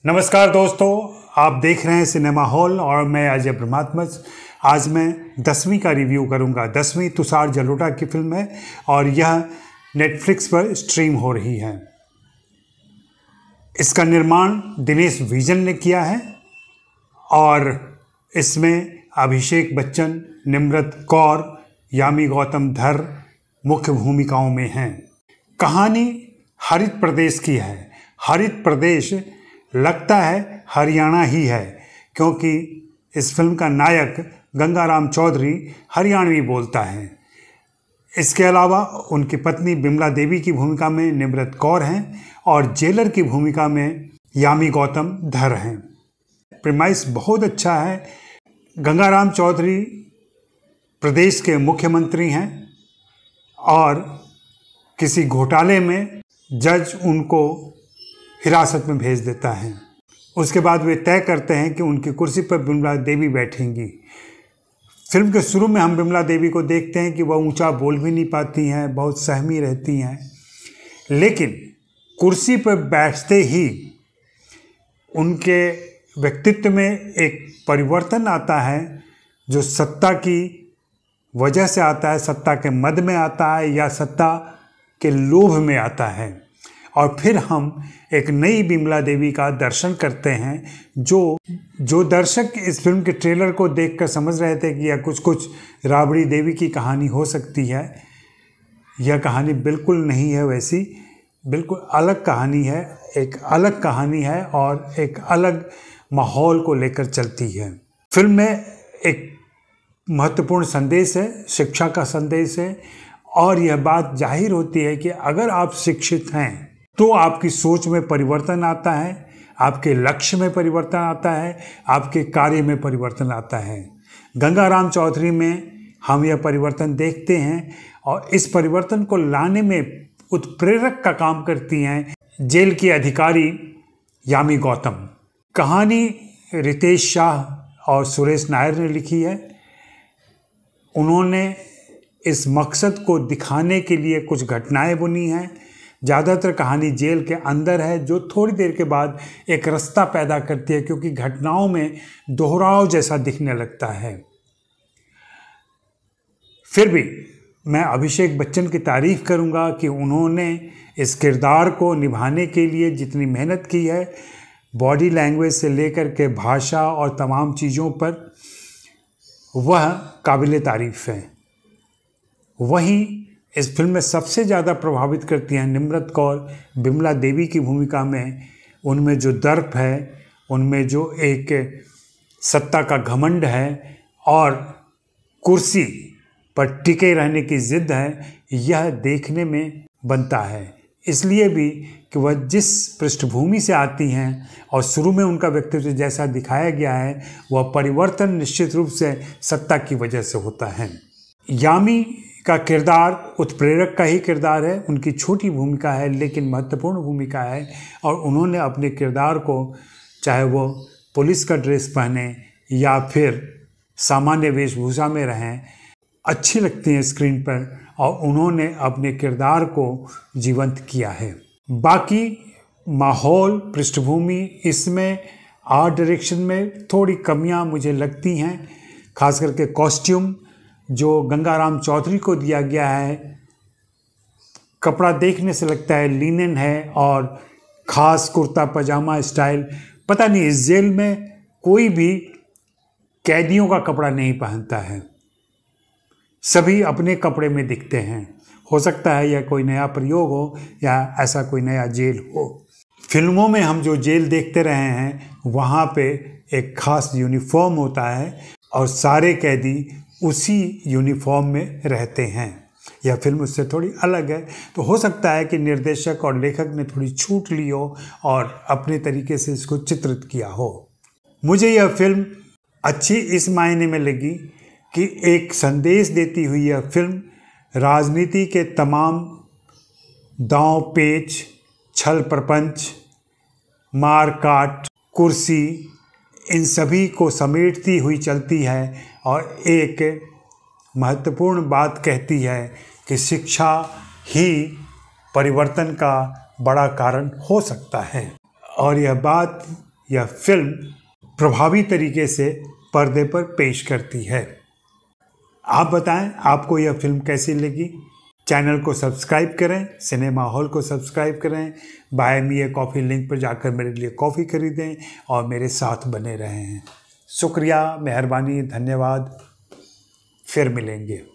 नमस्कार दोस्तों, आप देख रहे हैं सिनेमा हॉल और मैं अजय ब्रह्मात्मज। आज मैं 10वीं का रिव्यू करूंगा। 10वीं तुषार जलोटा की फिल्म है और यह नेटफ्लिक्स पर स्ट्रीम हो रही है। इसका निर्माण दिनेश विजन ने किया है और इसमें अभिषेक बच्चन, निम्रत कौर, यामी गौतम धर मुख्य भूमिकाओं में हैं। कहानी हरित प्रदेश की है। हरित प्रदेश लगता है हरियाणा ही है क्योंकि इस फिल्म का नायक गंगाराम चौधरी हरियाणवी बोलता है। इसके अलावा उनकी पत्नी बिमला देवी की भूमिका में निम्रत कौर हैं और जेलर की भूमिका में यामी गौतम धर हैं। प्रीमाइस बहुत अच्छा है। गंगाराम चौधरी प्रदेश के मुख्यमंत्री हैं और किसी घोटाले में जज उनको हिरासत में भेज देता है। उसके बाद वे तय करते हैं कि उनकी कुर्सी पर बिमला देवी बैठेंगी। फिल्म के शुरू में हम बिमला देवी को देखते हैं कि वह ऊंचा बोल भी नहीं पाती हैं, बहुत सहमी रहती हैं, लेकिन कुर्सी पर बैठते ही उनके व्यक्तित्व में एक परिवर्तन आता है जो सत्ता की वजह से आता है, सत्ता के मद में आता है या सत्ता के लोभ में आता है। और फिर हम एक नई बिमला देवी का दर्शन करते हैं। जो दर्शक इस फिल्म के ट्रेलर को देखकर समझ रहे थे कि यह कुछ राबड़ी देवी की कहानी हो सकती है, यह कहानी बिल्कुल नहीं है वैसी। बिल्कुल अलग कहानी है, एक अलग कहानी है और एक अलग माहौल को लेकर चलती है। फिल्म में एक महत्वपूर्ण संदेश है, शिक्षा का संदेश है और यह बात जाहिर होती है कि अगर आप शिक्षित हैं तो आपकी सोच में परिवर्तन आता है, आपके लक्ष्य में परिवर्तन आता है, आपके कार्य में परिवर्तन आता है। गंगाराम चौधरी में हम यह परिवर्तन देखते हैं और इस परिवर्तन को लाने में उत्प्रेरक का काम करती हैं जेल की अधिकारी यामी गौतम। कहानी रितेश शाह और सुरेश नायर ने लिखी है। उन्होंने इस मकसद को दिखाने के लिए कुछ घटनाएं बुनी हैं। ज़्यादातर कहानी जेल के अंदर है जो थोड़ी देर के बाद एक रास्ता पैदा करती है क्योंकि घटनाओं में दोहराव जैसा दिखने लगता है। फिर भी मैं अभिषेक बच्चन की तारीफ करूंगा कि उन्होंने इस किरदार को निभाने के लिए जितनी मेहनत की है, बॉडी लैंग्वेज से लेकर के भाषा और तमाम चीज़ों पर, वह काबिल तारीफ है। वहीं इस फिल्म में सबसे ज़्यादा प्रभावित करती हैं निम्रत कौर बिमला देवी की भूमिका में। उनमें जो दर्प है, उनमें जो एक सत्ता का घमंड है और कुर्सी पर टिके रहने की ज़िद है, यह देखने में बनता है। इसलिए भी कि वह जिस पृष्ठभूमि से आती हैं और शुरू में उनका व्यक्तित्व जैसा दिखाया गया है, वह परिवर्तन निश्चित रूप से सत्ता की वजह से होता है। यामी का किरदार उत्प्रेरक का ही किरदार है। उनकी छोटी भूमिका है लेकिन महत्वपूर्ण भूमिका है और उन्होंने अपने किरदार को, चाहे वो पुलिस का ड्रेस पहने या फिर सामान्य वेशभूषा में रहें, अच्छी लगती हैं स्क्रीन पर और उन्होंने अपने किरदार को जीवंत किया है। बाकी माहौल, पृष्ठभूमि, इसमें आर्ट डायरेक्शन में थोड़ी कमियां मुझे लगती हैं। खास करके कॉस्ट्यूम जो गंगाराम चौधरी को दिया गया है, कपड़ा देखने से लगता है लिनन है और ख़ास कुर्ता पजामा स्टाइल। पता नहीं, इस जेल में कोई भी कैदियों का कपड़ा नहीं पहनता है, सभी अपने कपड़े में दिखते हैं। हो सकता है यह कोई नया प्रयोग हो या ऐसा कोई नया जेल हो। फिल्मों में हम जो जेल देखते रहे हैं वहाँ पे एक ख़ास यूनिफॉर्म होता है और सारे कैदी उसी यूनिफॉर्म में रहते हैं। यह फिल्म उससे थोड़ी अलग है, तो हो सकता है कि निर्देशक और लेखक ने थोड़ी छूट ली हो और अपने तरीके से इसको चित्रित किया हो। मुझे यह फिल्म अच्छी इस मायने में लगी कि एक संदेश देती हुई यह फिल्म राजनीति के तमाम दांव पेच, छल प्रपंच, मार काट, कुर्सी, इन सभी को समेटती हुई चलती है और एक महत्वपूर्ण बात कहती है कि शिक्षा ही परिवर्तन का बड़ा कारण हो सकता है। और यह बात यह फिल्म प्रभावी तरीके से पर्दे पर पेश करती है। आप बताएं आपको यह फिल्म कैसी लगी। चैनल को सब्सक्राइब करें, सिनेमा हॉल को सब्सक्राइब करें, buy me a coffee link पर जाकर मेरे लिए कॉफ़ी खरीदें और मेरे साथ बने रहें। शुक्रिया, मेहरबानी, धन्यवाद। फिर मिलेंगे।